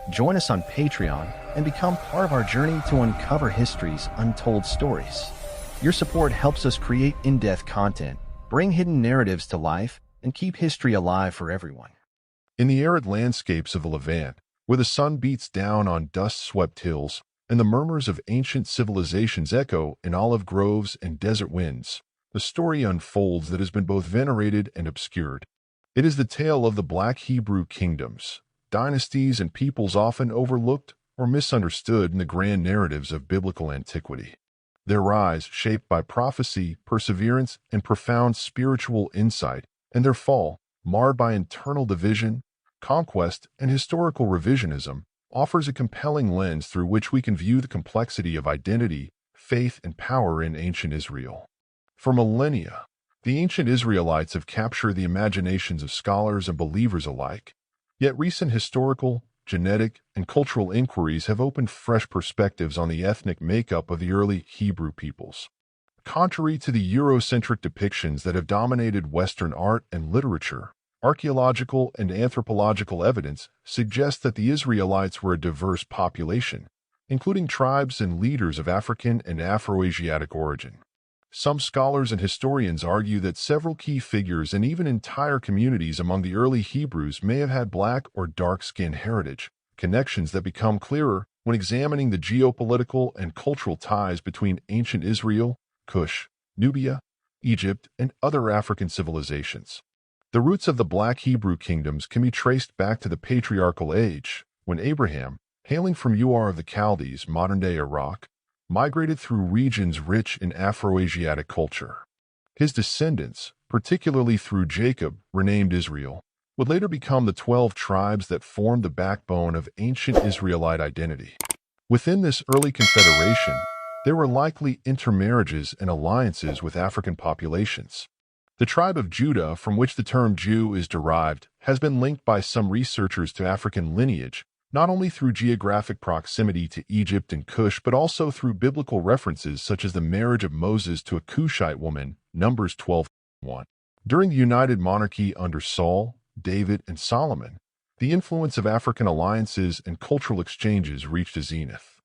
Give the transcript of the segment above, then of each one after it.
Join us on Patreon and become part of our journey to uncover history's untold stories. Your support helps us create in-depth content, bring hidden narratives to life, and keep history alive for everyone. In the arid landscapes of the Levant, where the sun beats down on dust-swept hills and the murmurs of ancient civilizations echo in olive groves and desert winds, the story unfolds that has been both venerated and obscured. It is the tale of the Black Hebrew kingdoms, dynasties and peoples often overlooked or misunderstood in the grand narratives of biblical antiquity. Their rise, shaped by prophecy, perseverance, and profound spiritual insight, and their fall, marred by internal division, conquest, and historical revisionism, offers a compelling lens through which we can view the complexity of identity, faith, and power in ancient Israel. For millennia, the ancient Israelites have captured the imaginations of scholars and believers alike, yet recent historical, genetic, and cultural inquiries have opened fresh perspectives on the ethnic makeup of the early Hebrew peoples. Contrary to the Eurocentric depictions that have dominated Western art and literature, archaeological and anthropological evidence suggests that the Israelites were a diverse population, including tribes and leaders of African and Afro-Asiatic origin. Some scholars and historians argue that several key figures and even entire communities among the early Hebrews may have had black or dark-skinned heritage, connections that become clearer when examining the geopolitical and cultural ties between ancient Israel, Cush, Nubia, Egypt, and other African civilizations. The roots of the Black Hebrew kingdoms can be traced back to the patriarchal age, when Abraham, hailing from Ur of the Chaldees, modern-day Iraq, migrated through regions rich in Afro-Asiatic culture. His descendants, particularly through Jacob, renamed Israel, would later become the 12 tribes that formed the backbone of ancient Israelite identity. Within this early confederation, there were likely intermarriages and alliances with African populations. The tribe of Judah, from which the term Jew is derived, has been linked by some researchers to African lineage, not only through geographic proximity to Egypt and Cush, but also through biblical references such as the marriage of Moses to a Cushite woman, Numbers 12:1. During the United Monarchy under Saul, David, and Solomon, the influence of African alliances and cultural exchanges reached a zenith.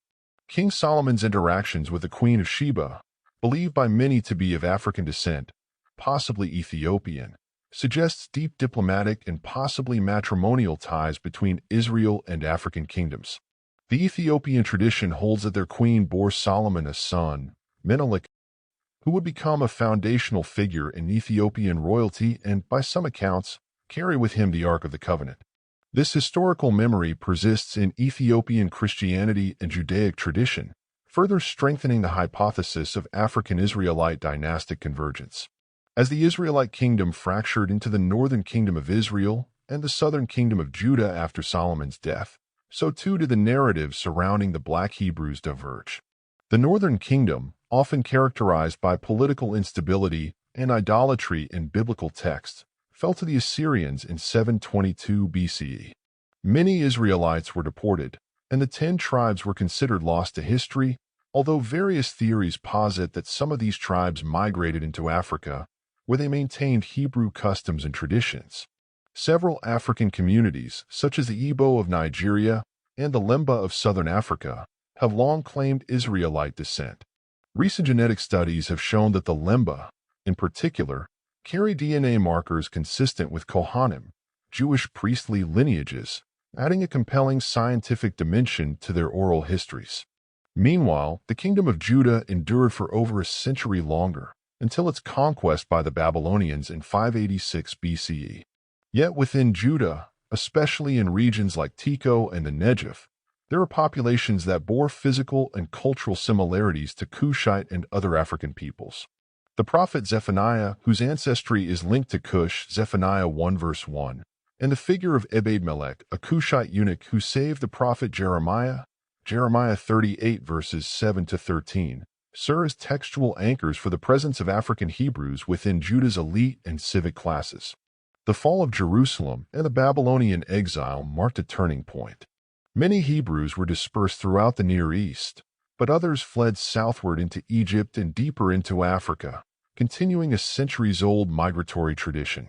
King Solomon's interactions with the Queen of Sheba, believed by many to be of African descent, possibly Ethiopian, suggests deep diplomatic and possibly matrimonial ties between Israel and African kingdoms. The Ethiopian tradition holds that their queen bore Solomon a son, Menelik, who would become a foundational figure in Ethiopian royalty and, by some accounts, carry with him the Ark of the Covenant. This historical memory persists in Ethiopian Christianity and Judaic tradition, further strengthening the hypothesis of African Israelite dynastic convergence. As the Israelite kingdom fractured into the northern kingdom of Israel and the southern kingdom of Judah after Solomon's death, so too did the narratives surrounding the Black Hebrews diverge. The northern kingdom, often characterized by political instability and idolatry in biblical texts, fell to the Assyrians in 722 BCE. Many Israelites were deported, and the 10 tribes were considered lost to history, although various theories posit that some of these tribes migrated into Africa, where they maintained Hebrew customs and traditions. Several African communities, such as the Igbo of Nigeria and the Lemba of southern Africa, have long claimed Israelite descent. Recent genetic studies have shown that the Lemba, in particular, carry DNA markers consistent with Kohanim, Jewish priestly lineages, adding a compelling scientific dimension to their oral histories. Meanwhile, the kingdom of Judah endured for over a century longer, until its conquest by the Babylonians in 586 BCE. Yet within Judah, especially in regions like Tekoa and the Negev, there are populations that bore physical and cultural similarities to Cushite and other African peoples. The prophet Zephaniah, whose ancestry is linked to Cush, Zephaniah 1 verse 1, and the figure of Ebed-Melech, a Cushite eunuch who saved the prophet Jeremiah, Jeremiah 38 verses 7 to 13, serve as textual anchors for the presence of African Hebrews within Judah's elite and civic classes. The fall of Jerusalem and the Babylonian exile marked a turning point. Many Hebrews were dispersed throughout the Near East, but others fled southward into Egypt and deeper into Africa, continuing a centuries-old migratory tradition.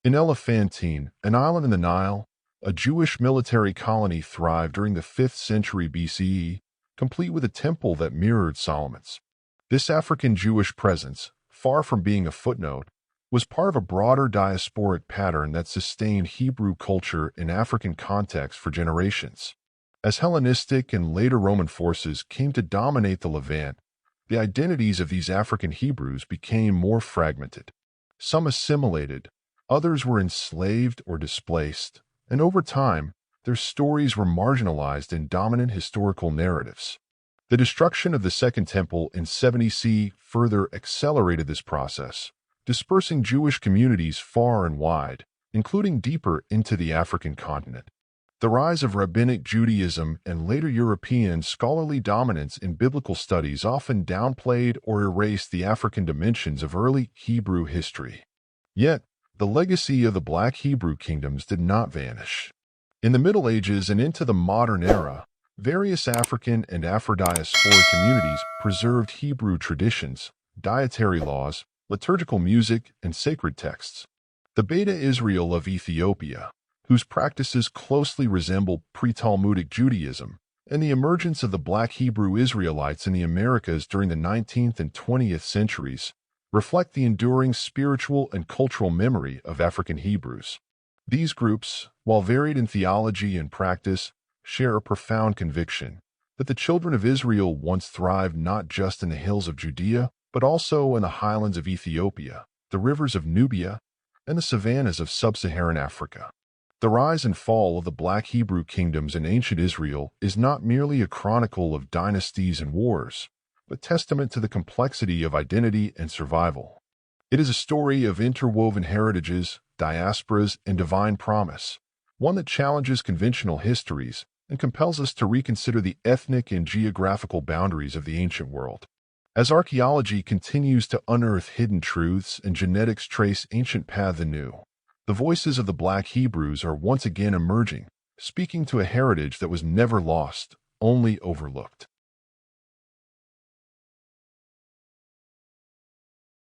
In Elephantine, an island in the Nile, a Jewish military colony, thrived during the 5th century BCE, complete with a temple that mirrored Solomon's. This African Jewish presence, far from being a footnote, was part of a broader diasporic pattern that sustained Hebrew culture in African context for generations. As Hellenistic and later Roman forces came to dominate the Levant, the identities of these African Hebrews became more fragmented. Some assimilated, others were enslaved or displaced, and over time, their stories were marginalized in dominant historical narratives. The destruction of the Second Temple in 70 CE further accelerated this process, dispersing Jewish communities far and wide, including deeper into the African continent. The rise of Rabbinic Judaism and later European scholarly dominance in biblical studies often downplayed or erased the African dimensions of early Hebrew history. Yet, the legacy of the Black Hebrew kingdoms did not vanish. In the Middle Ages and into the modern era, various African and Afro-diasporic communities preserved Hebrew traditions, dietary laws, liturgical music, and sacred texts. The Beta Israel of Ethiopia, whose practices closely resemble pre-Talmudic Judaism, and the emergence of the Black Hebrew Israelites in the Americas during the 19th and 20th centuries, reflect the enduring spiritual and cultural memory of African Hebrews. These groups, while varied in theology and practice, share a profound conviction that the children of Israel once thrived not just in the hills of Judea, but also in the highlands of Ethiopia, the rivers of Nubia, and the savannas of sub-Saharan Africa. The rise and fall of the Black Hebrew kingdoms in ancient Israel is not merely a chronicle of dynasties and wars, but testament to the complexity of identity and survival. It is a story of interwoven heritages, diasporas, and divine promise, one that challenges conventional histories and compels us to reconsider the ethnic and geographical boundaries of the ancient world. As archaeology continues to unearth hidden truths and genetics trace ancient paths anew, the voices of the Black Hebrews are once again emerging, speaking to a heritage that was never lost, only overlooked.